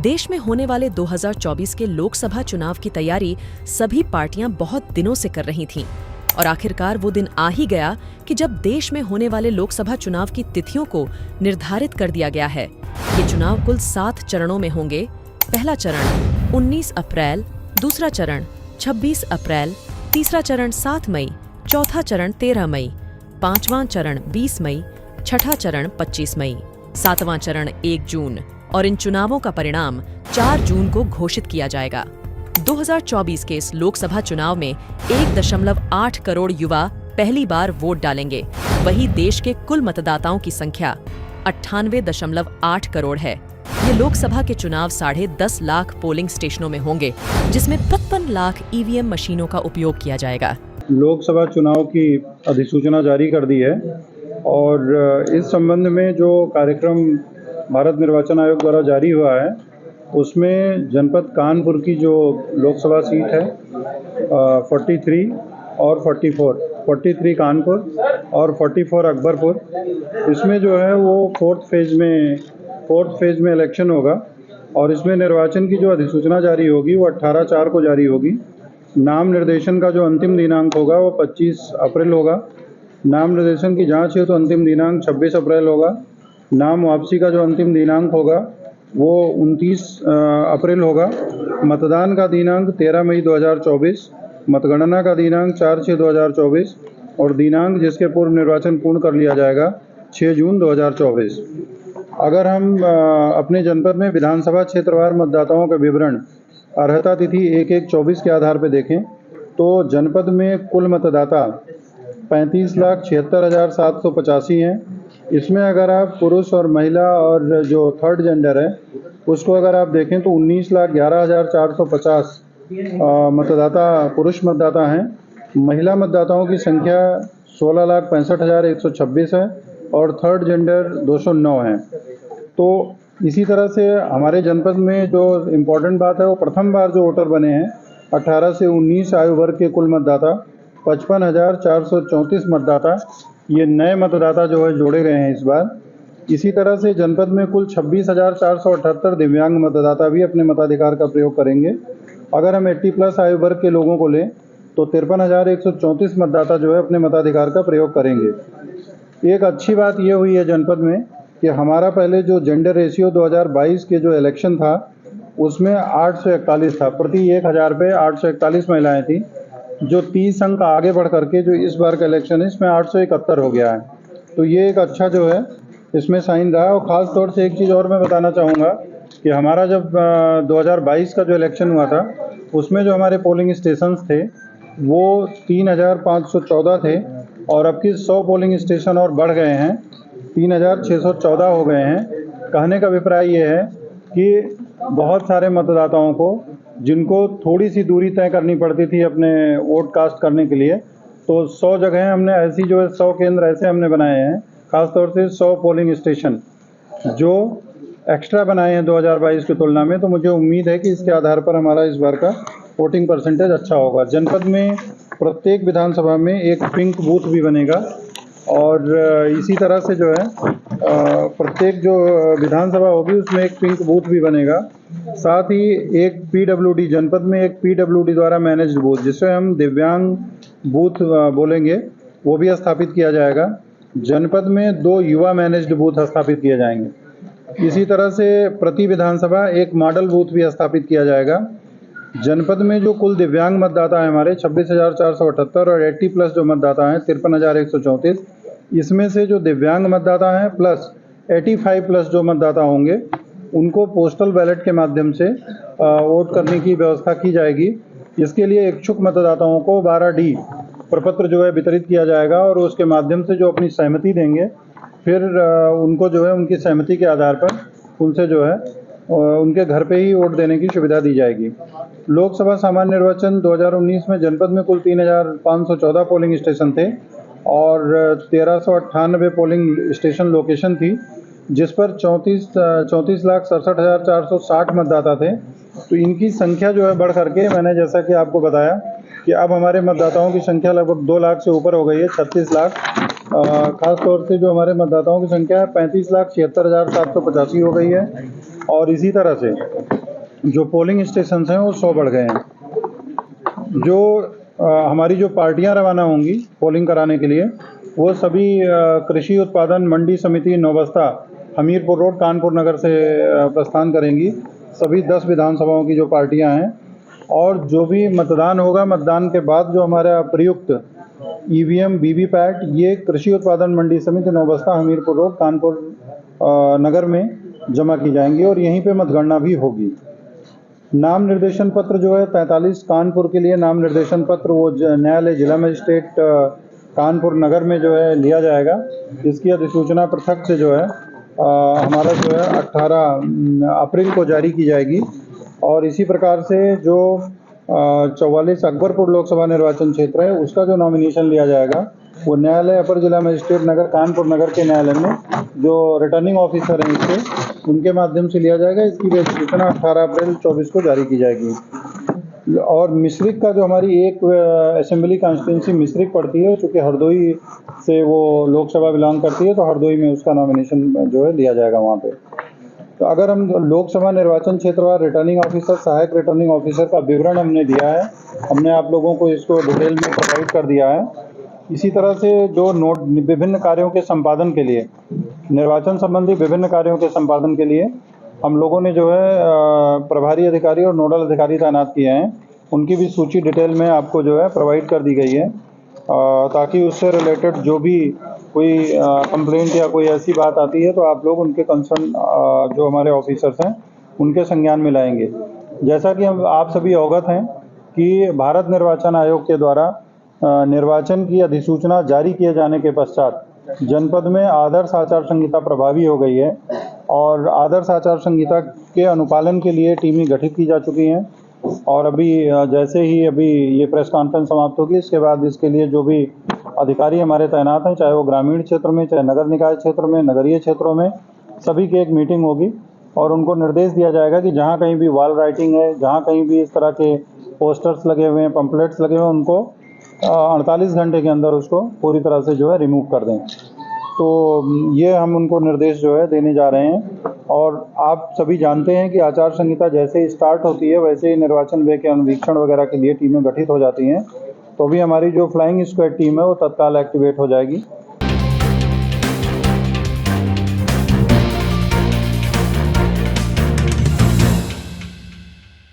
देश में होने वाले 2024 के लोकसभा चुनाव की तैयारी सभी पार्टियां बहुत दिनों से कर रही थीं और आखिरकार वो दिन आ ही गया कि जब देश में होने वाले लोकसभा चुनाव की तिथियों को निर्धारित कर दिया गया है। ये चुनाव कुल 7 चरणों में होंगे। पहला चरण 19 अप्रैल, दूसरा चरण 26 अप्रैल, तीसरा चरण 7 मई, चौथा चरण 13 मई, पांचवां चरण 20 मई, छठा चरण 25 मई, सातवां चरण 1 जून और इन चुनावों का परिणाम 4 जून को घोषित किया जाएगा। 2024 के इस लोकसभा चुनाव में 1.8 करोड़ युवा पहली बार वोट डालेंगे। वहीं देश के कुल मतदाताओं की संख्या 98.8 करोड़ है। ये लोकसभा के चुनाव 10.5 लाख पोलिंग स्टेशनों में होंगे, जिसमें 55 लाख ईवीएम मशीनों का उपयोग किया जाएगा। लोकसभा चुनाव की अधिसूचना जारी कर दी है और इस संबंध में जो कार्यक्रम भारत निर्वाचन आयोग द्वारा जारी हुआ है उसमें जनपद कानपुर की जो लोकसभा सीट है 43 और 43 कानपुर और 44 अकबरपुर, इसमें जो है वो फोर्थ फेज में इलेक्शन होगा और इसमें निर्वाचन की जो अधिसूचना जारी होगी वो 18/4 को जारी होगी। नाम निर्देशन का जो अंतिम दिनांक होगा वो 25 अप्रैल होगा। नाम निर्देशन की जांच है तो अंतिम दिनांक 26 अप्रैल होगा। नाम वापसी का जो अंतिम दिनांक होगा वो 29 अप्रैल होगा। मतदान का दिनांक 13 मई 2024, मतगणना का दिनांक 4/6/2024 और दिनांक जिसके पूर्व निर्वाचन पूर्ण कर लिया जाएगा 6 जून 2024। अगर हम अपने जनपद में विधानसभा क्षेत्रवार मतदाताओं का विवरण अर्हता तिथि 1/1/24 के आधार पर देखें तो जनपद में कुल मतदाता 35,76,785 हैं। इसमें अगर आप पुरुष और महिला और जो थर्ड जेंडर है उसको अगर आप देखें तो 19,11,450 मतदाता पुरुष मतदाता हैं। महिला मतदाताओं की संख्या 16,65,126 है और थर्ड जेंडर 209 है। तो इसी तरह से हमारे जनपद में जो इम्पोर्टेंट बात है वो प्रथम बार जो वोटर बने हैं 18 से 19 आयु वर्ग के कुल मतदाता 55,434 मतदाता, ये नए मतदाता जो है जोड़े गए हैं इस बार। इसी तरह से जनपद में कुल 26,478 दिव्यांग मतदाता भी अपने मताधिकार का प्रयोग करेंगे। अगर हम 80+ आयु वर्ग के लोगों को लें तो 53,134 मतदाता जो है अपने मताधिकार का प्रयोग करेंगे। एक अच्छी बात ये हुई है जनपद में कि हमारा पहले जो जेंडर रेशियो 2022 के जो इलेक्शन था उसमें 841 था, प्रति 1000 पे 841 महिलाएं थी, जो 30 अंक आगे बढ़ करके जो इस बार का इलेक्शन है इसमें 871 हो गया है। तो ये एक अच्छा जो है इसमें साइन रहा। और ख़ास तौर से एक चीज़ और मैं बताना चाहूँगा कि हमारा जब 2022 का जो इलेक्शन हुआ था उसमें जो हमारे पोलिंग स्टेशंस थे वो 3,514 थे और अब की 100 पोलिंग स्टेशन और बढ़ गए हैं, 3,614 हो गए हैं। कहने का अभिप्राय ये है कि बहुत सारे मतदाताओं को जिनको थोड़ी सी दूरी तय करनी पड़ती थी अपने वोट कास्ट करने के लिए, तो 100 जगह हमने ऐसी जो है 100 केंद्र ऐसे हमने बनाए हैं, खासतौर से 100 पोलिंग स्टेशन जो एक्स्ट्रा बनाए हैं 2022 की तुलना में। तो मुझे उम्मीद है कि इसके आधार पर हमारा इस बार का वोटिंग परसेंटेज अच्छा होगा। जनपद में प्रत्येक विधानसभा में एक पिंक बूथ भी बनेगा और इसी तरह से जो है प्रत्येक जो विधानसभा होगी उसमें एक पिंक बूथ भी बनेगा। साथ ही एक पीडब्ल्यूडी, जनपद में एक पीडब्ल्यूडी द्वारा मैनेज्ड बूथ जिसे हम दिव्यांग बूथ बोलेंगे वो भी स्थापित किया जाएगा। जनपद में 2 युवा मैनेज्ड बूथ स्थापित किए जाएंगे। इसी तरह से प्रति विधानसभा एक मॉडल बूथ भी स्थापित किया जाएगा। जनपद में जो कुल दिव्यांग मतदाता हैं हमारे 26,478 और 80+ जो मतदाता हैं 53,134, इसमें से जो दिव्यांग मतदाता हैं प्लस 85+ जो मतदाता होंगे उनको पोस्टल बैलेट के माध्यम से वोट करने की व्यवस्था की जाएगी। इसके लिए इच्छुक मतदाताओं को 12D प्रपत्र जो है वितरित किया जाएगा और उसके माध्यम से जो अपनी सहमति देंगे फिर उनको जो है उनकी सहमति के आधार पर उनसे जो है उनके घर पे ही वोट देने की सुविधा दी जाएगी। लोकसभा सामान्य निर्वाचन 2019 में जनपद में कुल 3,514 पोलिंग स्टेशन थे और 1,398 पोलिंग स्टेशन लोकेशन थी, जिस पर 34,67,460 मतदाता थे। तो इनकी संख्या जो है बढ़ करके मैंने जैसा कि आपको बताया कि अब हमारे मतदाताओं की संख्या लगभग 2 लाख से ऊपर हो गई है, 36 लाख। खास तौर से जो हमारे मतदाताओं की संख्या है 35,76,785 हो गई है और इसी तरह से जो पोलिंग स्टेशन हैं वो 100 बढ़ गए हैं। जो हमारी जो पार्टियां रवाना होंगी पोलिंग कराने के लिए वो सभी कृषि उत्पादन मंडी समिति नौबस्ता हमीरपुर रोड कानपुर नगर से प्रस्थान करेंगी। सभी 10 विधानसभाओं की जो पार्टियां हैं और जो भी मतदान होगा मतदान के बाद जो हमारा प्रयुक्त ईवीएम वीवीपैट ये कृषि उत्पादन मंडी समिति नौबस्ता हमीरपुर रोड कानपुर नगर में जमा की जाएंगी और यहीं पे मतगणना भी होगी। नाम निर्देशन पत्र जो है 43 कानपुर के लिए नाम निर्देशन पत्र वो न्यायालय जिला मजिस्ट्रेट कानपुर नगर में जो है लिया जाएगा। इसकी अधिसूचना पृथक से जो है हमारा जो है 18 अप्रैल को जारी की जाएगी। और इसी प्रकार से जो 44 अकबरपुर लोकसभा निर्वाचन क्षेत्र है उसका जो नॉमिनेशन लिया जाएगा वो न्यायालय अपर जिला मजिस्ट्रेट नगर कानपुर नगर के न्यायालय में जो रिटर्निंग ऑफिसर हैं इसके उनके माध्यम से लिया जाएगा। इसकी भी अधिसूचना 18 अप्रैल 24 को जारी की जाएगी। और मिश्रिक का जो हमारी एक असेंबली कॉन्स्टिट्यूंसी मिश्रिक पड़ती है चूँकि हरदोई से वो लोकसभा बिलोंग करती है तो हरदोई में उसका नॉमिनेशन जो है लिया जाएगा वहाँ पे। तो अगर हम लोकसभा निर्वाचन क्षेत्रवार रिटर्निंग ऑफिसर सहायक रिटर्निंग ऑफिसर का विवरण हमने दिया है, हमने आप लोगों को इसको डिटेल में प्रोवाइड कर दिया है। इसी तरह से जो विभिन्न कार्यों के संपादन के लिए निर्वाचन संबंधी विभिन्न कार्यों के संपादन के लिए हम लोगों ने जो है प्रभारी अधिकारी और नोडल अधिकारी तैनात किए हैं। उनकी भी सूची डिटेल में आपको जो है प्रोवाइड कर दी गई है ताकि उससे रिलेटेड जो भी कोई कंप्लेंट या कोई ऐसी बात आती है तो आप लोग उनके कंसर्न जो हमारे ऑफिसर्स हैं उनके संज्ञान में लाएंगे। जैसा कि हम आप सभी अवगत हैं कि भारत निर्वाचन आयोग के द्वारा निर्वाचन की अधिसूचना जारी किए जाने के पश्चात जनपद में आदर्श आचार संहिता प्रभावी हो गई है और आदर्श आचार संहिता के अनुपालन के लिए टीमें गठित की जा चुकी हैं। और अभी जैसे ही अभी ये प्रेस कॉन्फ्रेंस समाप्त होगी इसके बाद इसके लिए जो भी अधिकारी हमारे तैनात हैं चाहे वो ग्रामीण क्षेत्र में चाहे नगर निकाय क्षेत्र में नगरीय क्षेत्रों में सभी की एक मीटिंग होगी और उनको निर्देश दिया जाएगा कि जहाँ कहीं भी वॉल राइटिंग है जहाँ कहीं भी इस तरह के पोस्टर्स लगे हुए हैं पम्पलेट्स लगे हुए हैं उनको 48 घंटे के अंदर उसको पूरी तरह से जो है रिमूव कर दें। तो ये हम उनको निर्देश जो है देने जा रहे हैं। और आप सभी जानते हैं कि आचार संहिता जैसे ही स्टार्ट होती है वैसे ही निर्वाचन व्यय के अनुवीक्षण वगैरह के लिए टीमें गठित हो जाती हैं। तो भी हमारी जो फ्लाइंग स्क्वाड टीम है वो तत्काल एक्टिवेट हो जाएगी।